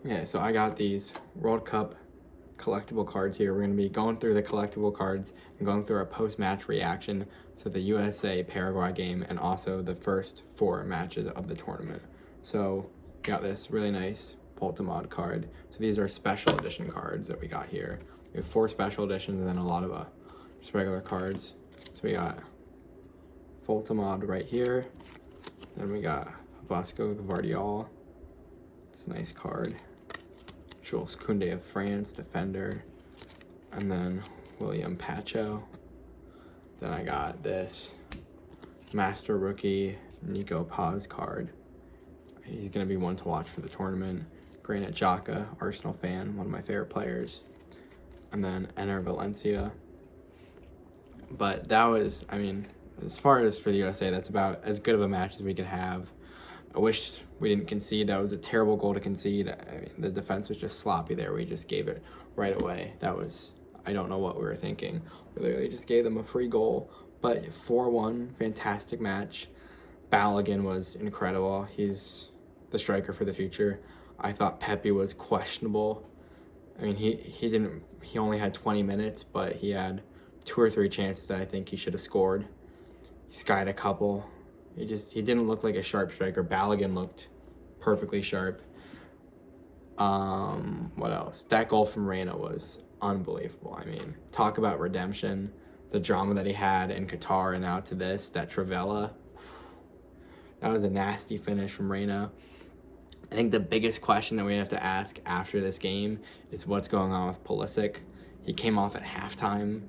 Okay, so I got these World Cup collectible cards here. We're going to be going through the collectible cards and going through our post-match reaction to the USA Paraguay game and also the first 4 matches of the tournament. So got this really nice Voltamod card. So these are special edition cards that we got here. We have 4 special editions and then a lot of just regular cards. So we got Voltamod right here. Then we got Vasco Gvardiol. It's a nice card. Jules Koundé of France, defender. And then William Pacho. Then I got this master rookie Nico Paz card. He's going to be one to watch for the tournament. Granit Xhaka, Arsenal fan, one of my favorite players. And then Ener Valencia. But that was, I mean, as far as for the USA, that's about as good of a match as we could have. I wish we didn't concede. That was a terrible goal to concede. I mean, the defense was just sloppy there. We just gave it right away. That was, I don't know what we were thinking. We literally just gave them a free goal. But 4-1, fantastic match. Balogun was incredible. He's the striker for the future. I thought Pepe was questionable. I mean, he only had 20 minutes, but he had 2 or 3 chances that I think he should have scored. He skied a couple. He didn't look like a sharp striker. Balogun looked perfectly sharp. What else? That goal from Reina was unbelievable. I mean, talk about redemption. The drama that he had in Qatar and now to this, that Travella. That was a nasty finish from Reina. I think the biggest question that we have to ask after this game is what's going on with Pulisic. He came off at halftime.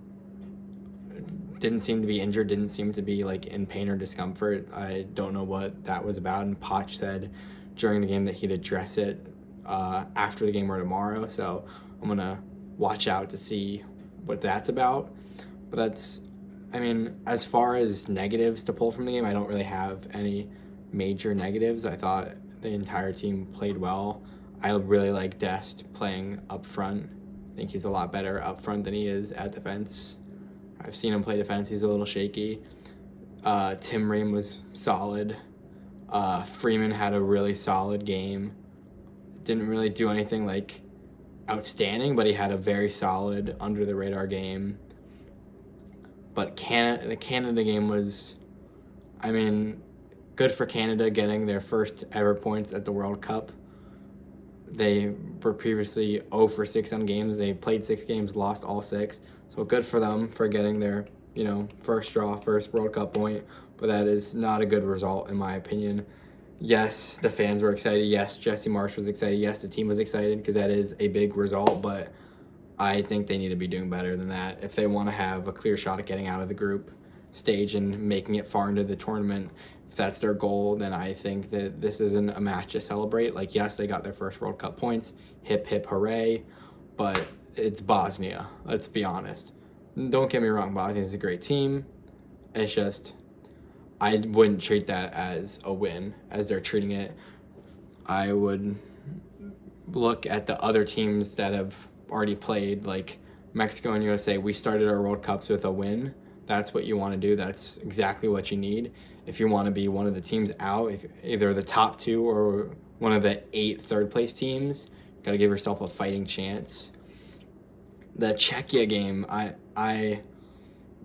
Didn't seem to be injured, didn't seem to be like in pain or discomfort. I don't know what that was about. And Poch said during the game that he'd address it after the game or tomorrow. So I'm going to watch out to see what that's about. But that's, I mean, as far as negatives to pull from the game, I don't really have any major negatives. I thought the entire team played well. I really like Dest playing up front. I think he's a lot better up front than he is at defense. I've seen him play defense. He's a little shaky. Tim Ream was solid. Freeman had a really solid game. Didn't really do anything like outstanding, but he had a very solid under the radar game. But the Canada game was, I mean, good for Canada getting their first ever points at the World Cup. They were previously 0 for 6 on games. They played 6 games, lost all 6. So good for them for getting their, first World Cup point. But that is not a good result, in my opinion. Yes, the fans were excited. Yes, Jesse Marsch was excited. Yes, the team was excited because that is a big result. But I think they need to be doing better than that if they want to have a clear shot at getting out of the group stage and making it far into the tournament. If that's their goal, then I think that this isn't a match to celebrate. Like, yes, they got their first World Cup points. Hip, hip, hooray. But it's Bosnia. Let's be honest. Don't get me wrong. Bosnia is a great team. It's just, I wouldn't treat that as a win as they're treating it. I would look at the other teams that have already played, like Mexico and USA. We started our World Cups with a win. That's what you want to do. That's exactly what you need. If you want to be one of the teams out, if either the top 2 or one of the 8 third-place teams, you got to give yourself a fighting chance. The Czechia game,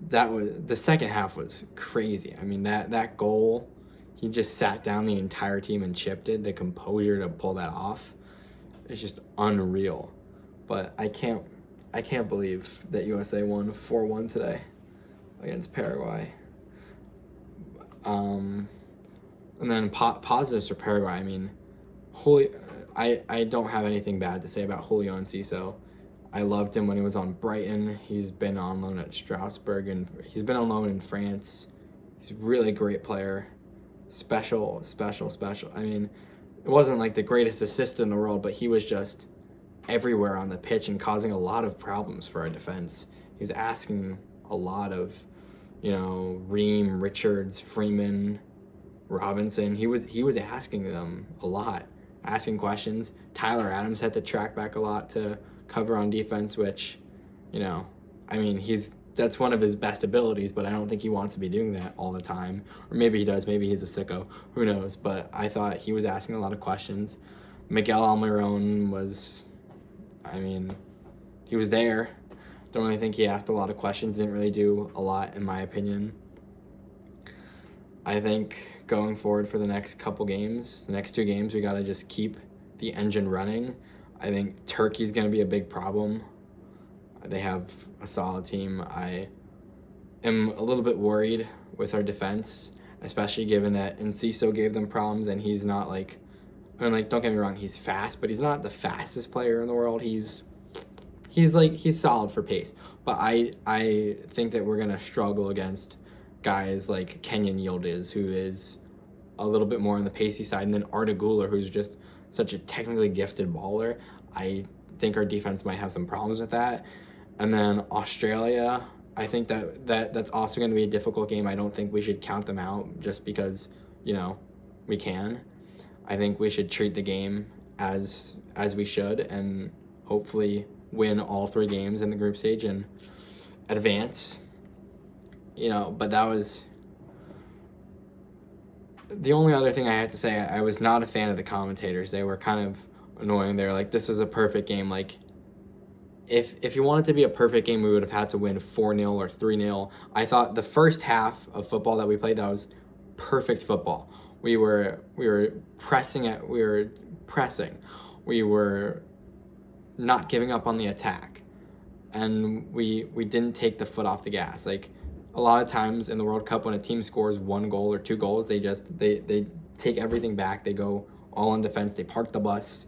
that was, the second half was crazy. I mean, that goal, he just sat down the entire team and chipped it. The composure to pull that off, it's just unreal. But I can't believe that USA won 4-1 today against Paraguay. And then positives for Paraguay. I mean, I don't have anything bad to say about Julio Enciso. I loved him when he was on Brighton. He's been on loan at Strasbourg, and he's been on loan in France. He's a really great player. Special. I mean, it wasn't like the greatest assist in the world, but he was just everywhere on the pitch and causing a lot of problems for our defense. He was asking a lot of, Ream, Richards, Freeman, Robinson. He was asking them a lot, asking questions. Tyler Adams had to track back a lot to cover on defense, which, that's one of his best abilities, but I don't think he wants to be doing that all the time. Or maybe he does. Maybe he's a sicko. Who knows? But I thought he was asking a lot of questions. Miguel Almiron he was there. Don't really think he asked a lot of questions, didn't really do a lot in my opinion. I think going forward for the next couple games, the next 2 games, we got to just keep the engine running. I think Turkey's going to be a big problem. They have a solid team. I am a little bit worried with our defense, especially given that Enciso gave them problems, and he's not don't get me wrong, he's fast, but he's not the fastest player in the world. He's solid for pace. But I think that we're going to struggle against guys like Kenyon Yildiz, who is a little bit more on the pacey side, and then Arda Güler, who's just such a technically gifted baller. I think our defense might have some problems with that. And then Australia, I think that's also going to be a difficult game. I don't think we should count them out just because, we can. I think we should treat the game as we should and hopefully win all 3 games in the group stage and advance. But that was the only other thing I had to say. I was not a fan of the commentators. They were kind of annoying. They were like, this is a perfect game. Like, if you want it to be a perfect game, we would have had to win 4-0 or 3-0. I thought the first half of football that we played, that was perfect football. We were pressing. We were not giving up on the attack. And we didn't take the foot off the gas. Like, a lot of times in the World Cup when a team scores 1 goal or 2 goals, they take everything back. They go all on defense. They park the bus.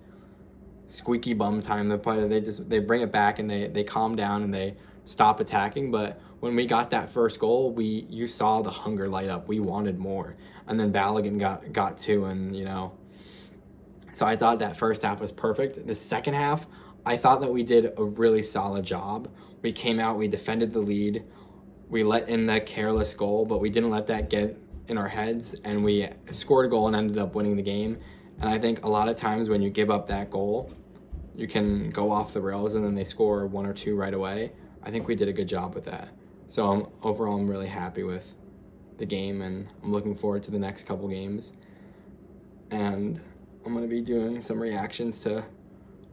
Squeaky bum time. They bring it back and they calm down and they stop attacking. But when we got that first goal, you saw the hunger light up. We wanted more. And then Balogun got 2, and so I thought that first half was perfect. The second half, I thought that we did a really solid job. We came out, we defended the lead. We let in that careless goal, but we didn't let that get in our heads, and we scored a goal and ended up winning the game. And I think a lot of times when you give up that goal, you can go off the rails and then they score 1 or 2 right away. I think we did a good job with that. So overall, I'm really happy with the game, and I'm looking forward to the next couple games. And I'm going to be doing some reactions to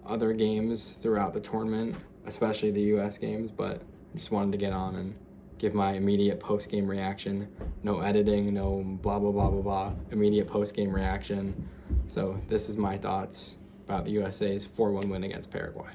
other games throughout the tournament, especially the U.S. games, but I just wanted to get on and give my immediate post-game reaction. No editing, no blah, blah, blah, blah, blah. Immediate post-game reaction. So this is my thoughts about the USA's 4-1 win against Paraguay.